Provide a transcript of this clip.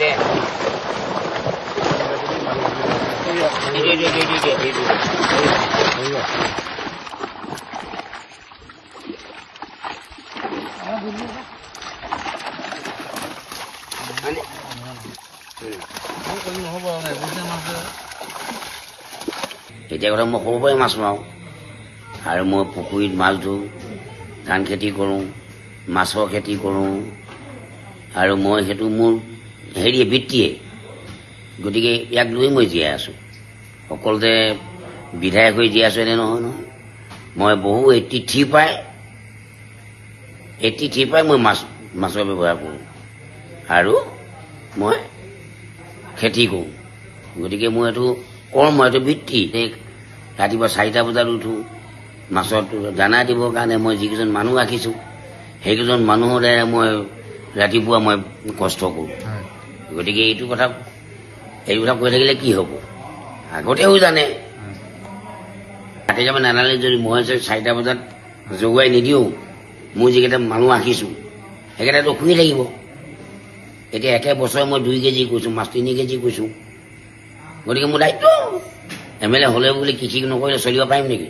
এতিয়া কথা মই সৰুৰ পৰাই মাছ মাৰোঁ আৰু মই পুখুৰীত মাছ ধৰোঁ, ধান খেতি কৰোঁ, মাছৰ খেতি কৰোঁ আৰু মই সেইটো মোৰ হেৰিয়ে বৃত্তিয়ে। গতিকে ইয়াক লৈ মই জীয়াই আছোঁ। অকল যে বিধায়ক হৈ জীয়াই আছোঁ এনে নহয় নহয়। মই বহু 83 পৰাই মই মাছৰ ব্যৱহাৰ কৰোঁ আৰু মই খেতি কৰোঁ। গতিকে মই এইটো কৰ্ম, এইটো বৃত্তি। ৰাতিপুৱা 4টা বজাত উঠোঁ, মাছত দানা দিবৰ কাৰণে মই যিকেইজন মানুহ ৰাখিছোঁ সেইকেইজন মানুহৰ দ্বাৰা মই ৰাতিপুৱা মই কষ্ট কৰোঁ। গতিকে এইবিলাক কৈ থাকিলে কি হ'ব? আগতেও জানে ৰাতিপুৱা নানালে যদি মই 4টা বজাত জগুৱাই নিদিওঁ, মোৰ যিকেইটা মানুহ ৰাখিছোঁ সেইকেইটাতো শুই থাকিব। এতিয়া একে বছৰে মই 2 কেজি কৈছোঁ, মাছ 3 কেজি কৈছোঁ। গতিকে মোৰ দায়িত্ব। MLA হ'লে বুলি কৃষি নকৰিলে চলিব পাৰিম নেকি?